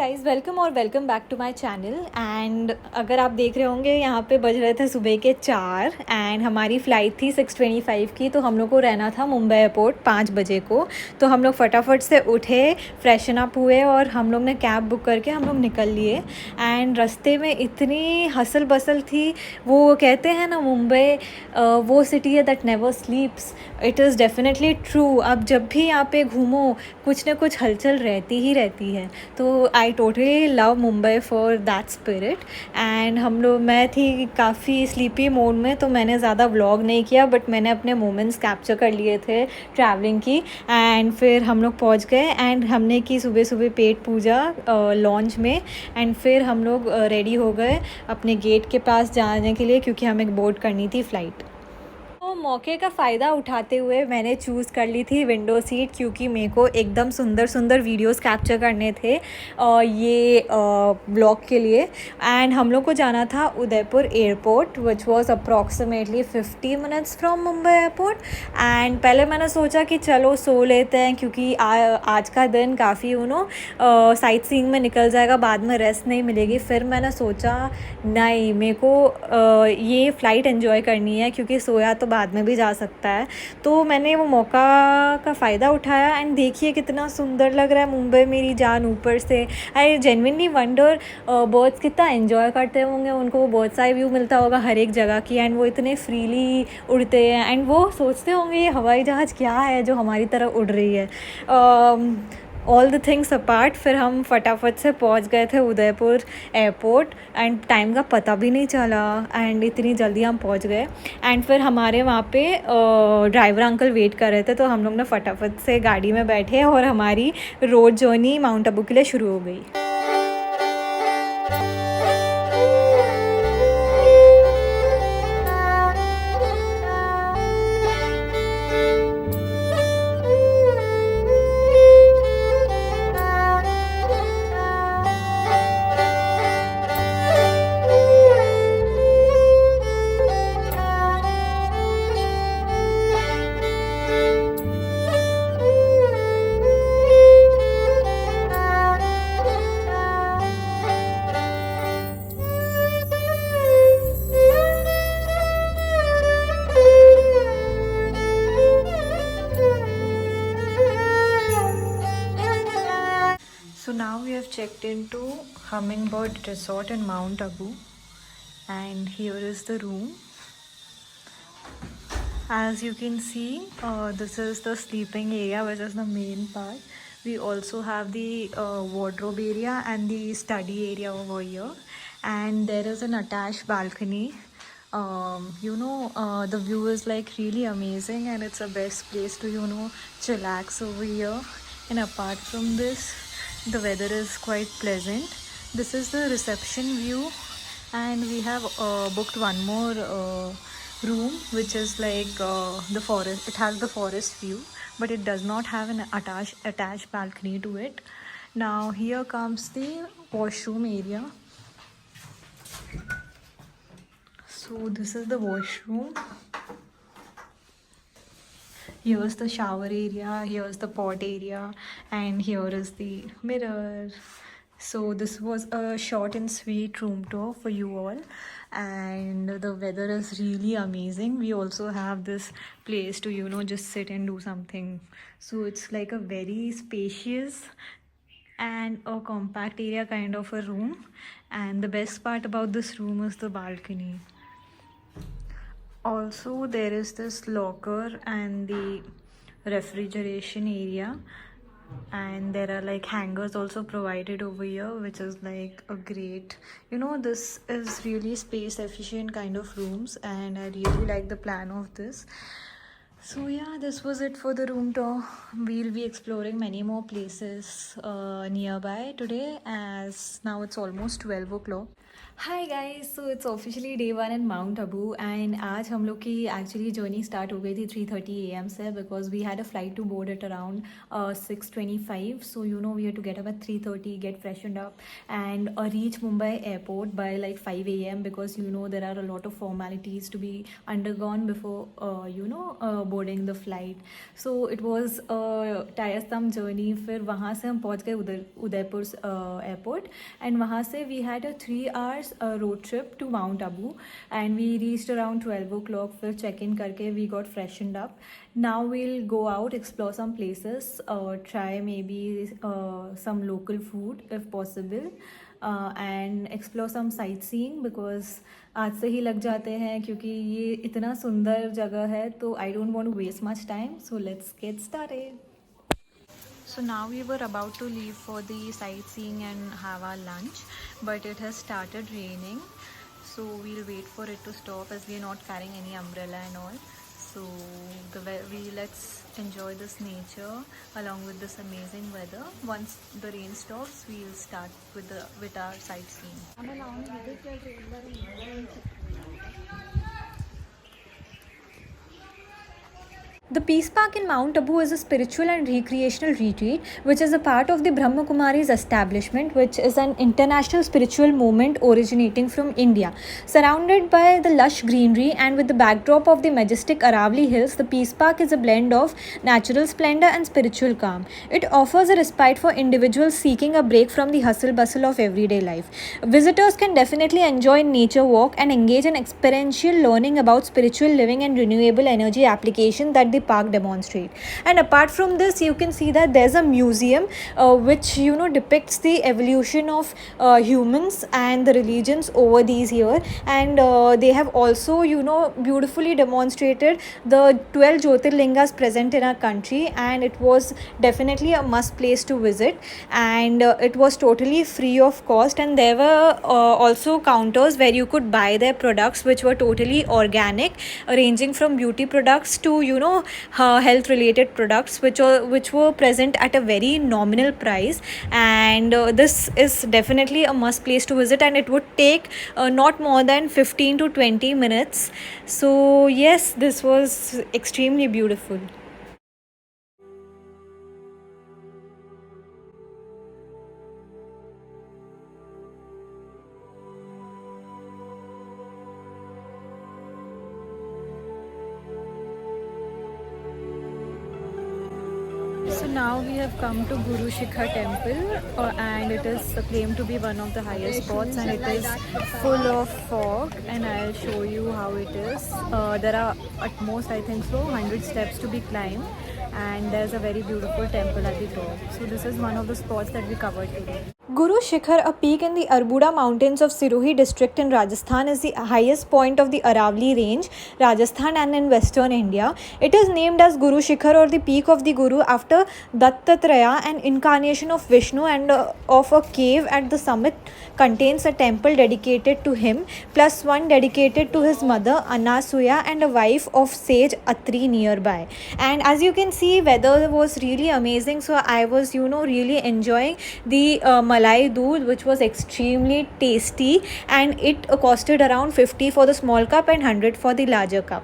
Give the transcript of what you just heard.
Guys, welcome और welcome back to my channel. And अगर आप देख रहे होंगे यहाँ पे बज रहे थे सुबह के 4 एंड हमारी फ़्लाइट थी 6:25 की। तो हम लोग को रहना था मुंबई एयरपोर्ट 5 बजे को। तो हम लोग फटाफट से उठे, फ्रेशन अप हुए और हम लोग ने कैब बुक करके हम लोग निकल लिए। एंड रास्ते में इतनी हसल बसल थी। वो कहते हैं ना, मुंबई वो सिटी है that never स्लीप्स। It is definitely true. अब जब भी यहाँ पे घूमो कुछ ना कुछ हलचल रहती ही रहती है। तो I totally love Mumbai for that spirit. And मैं थी काफ़ी स्लीपी मोड में, तो मैंने ज़्यादा व्लॉग नहीं किया, बट मैंने अपने मोमेंट्स कैप्चर कर लिए थे ट्रैवलिंग की। एंड फिर हम लोग पहुँच गए एंड हमने की सुबह सुबह पेट पूजा लॉन्च में। एंड फिर हम लोग रेडी हो गए अपने गेट के पास जाने के लिए, क्योंकि हमें बोर्ड करनी थी फ़्लाइट। तो मौके का फ़ायदा उठाते हुए मैंने चूज़ कर ली थी विंडो सीट, क्योंकि मेरे को एकदम सुंदर सुंदर वीडियोस कैप्चर करने थे ये ब्लॉग के लिए। एंड हम लोग को जाना था Udaipur airport, which was approximately 50 minutes from Mumbai airport. And पहले मैंने सोचा कि चलो सो लेते हैं, क्योंकि आज का दिन काफ़ी साइट सीइंग में निकल जाएगा, बाद में रेस्ट नहीं मिलेगी। फिर मैंने सोचा नहीं, मेरे को ये फ़्लाइट एंजॉय करनी है, क्योंकि सोया तो बाद में भी जा सकता है। तो मैंने वो मौका का फ़ायदा उठाया। एंड देखिए कितना सुंदर लग रहा है मुंबई, मेरी जान ऊपर से। आई जेन्युइनली वंडर बर्ड्स कितना एंजॉय करते होंगे, उनको वो बहुत सारे व्यू मिलता होगा हर एक जगह की। एंड वो इतने फ्रीली उड़ते हैं एंड वो सोचते होंगे ये हवाई जहाज़ क्या है जो हमारी तरह उड़ रही है। ऑल द थिंग्स अपार्ट, फिर हम फटाफट से पहुंच गए थे उदयपुर एयरपोर्ट। एंड टाइम का पता भी नहीं चला एंड इतनी जल्दी हम पहुंच गए। एंड फिर हमारे वहाँ पे ड्राइवर अंकल वेट कर रहे थे, तो हम लोग ने फटाफट से गाड़ी में बैठे और हमारी रोड जर्नी माउंट आबू के लिए शुरू हो गई। So now we have checked into Hummingbird Resort in Mount Abu, and here is the room. As you can see, this is the sleeping area, which is the main part. We also have the wardrobe area and the study area over here, and there is an attached balcony. The view is like really amazing, and it's the best place to chillax over here. And apart from this, the weather is quite pleasant. This is the reception view, and we have booked one more room, which is like the forest. It has the forest view, but it does not have an attached balcony to it. Now here comes the washroom area. So this is the washroom. Here's the shower area, here's the pot area, and here is the mirror. So this was a short and sweet room tour for you all, and the weather is really amazing. We also have this place to just sit and do something. So it's like a very spacious and a compact area kind of a room. And the best part about this room is the balcony. Also, there is this locker and the refrigeration area, and there are like hangers also provided over here, which is like a great, this is really space efficient kind of rooms, and I really like the plan of this. So yeah, this was it for the room tour. We'll be exploring many more places nearby today, as now it's almost 12 o'clock. Hi guys, so it's officially day one in mount Abu and आज हम लोग की actually journey start हो गई थी 3:30 AM से because we had a flight to board at around 6:25. So you know we had to get up at 3:30, get freshened up and reach Mumbai airport by like 5 AM because you know there are a lot of formalities to be undergone before boarding the flight. So it was a tiresome journey. फिर वहाँ से हम पहुँच गए Udaipur airport and वहाँ से we had a 3 hours road trip to Mount Abu and we reached around 12 o'clock. फिर check in करके we got freshened up. Now we'll go out, explore some places, try maybe some local food if possible, and explore some sightseeing because आज से ही लग जाते हैं क्योंकि ये इतना सुंदर जगह है तो I don't want to waste much time. So let's get started. So now we were about to leave for the sightseeing and have our lunch, but it has started raining. So we'll wait for it to stop as we are not carrying any umbrella and all. So let's enjoy this nature along with this amazing weather. Once the rain stops, we'll start with our sightseeing. The Peace Park in Mount Abu is a spiritual and recreational retreat which is a part of the Brahma Kumari's establishment, which is an international spiritual movement originating from India. Surrounded by the lush greenery and with the backdrop of the majestic Aravali Hills, the Peace Park is a blend of natural splendor and spiritual calm. It offers a respite for individuals seeking a break from the hustle bustle of everyday life. Visitors can definitely enjoy nature walk and engage in experiential learning about spiritual living and renewable energy application that the park demonstrate. And apart from this, you can see that there's a museum which depicts the evolution of humans and the religions over these years, and they have also beautifully demonstrated the 12 Jyotirlingas present in our country, and it was definitely a must place to visit. And it was totally free of cost, and there were also counters where you could buy their products which were totally organic, ranging from beauty products to health related products which were present at a very nominal price. And this is definitely a must place to visit, and it would take not more than 15 to 20 minutes. So yes, this was extremely beautiful. So now we have come to Guru Shikhar temple, and it is claimed to be one of the highest spots, and it is full of fog, and I'll show you how it is. There are at most, I think so, 100 steps to be climbed, and there's a very beautiful temple at the top. So this is one of the spots that we covered today. Guru Shikhar, a peak in the Arbuda mountains of Sirohi district in Rajasthan, is the highest point of the Aravali range, Rajasthan and in western India. It is named as Guru Shikhar or the peak of the Guru after Dattatreya, an incarnation of Vishnu, and of a cave at the summit contains a temple dedicated to him, plus one dedicated to his mother Anasuya and a wife of sage Atri nearby. And as you can see, weather was really amazing, so I was really enjoying the malai doodh, which was extremely tasty, and it costed around 50 for the small cup and 100 for the larger cup.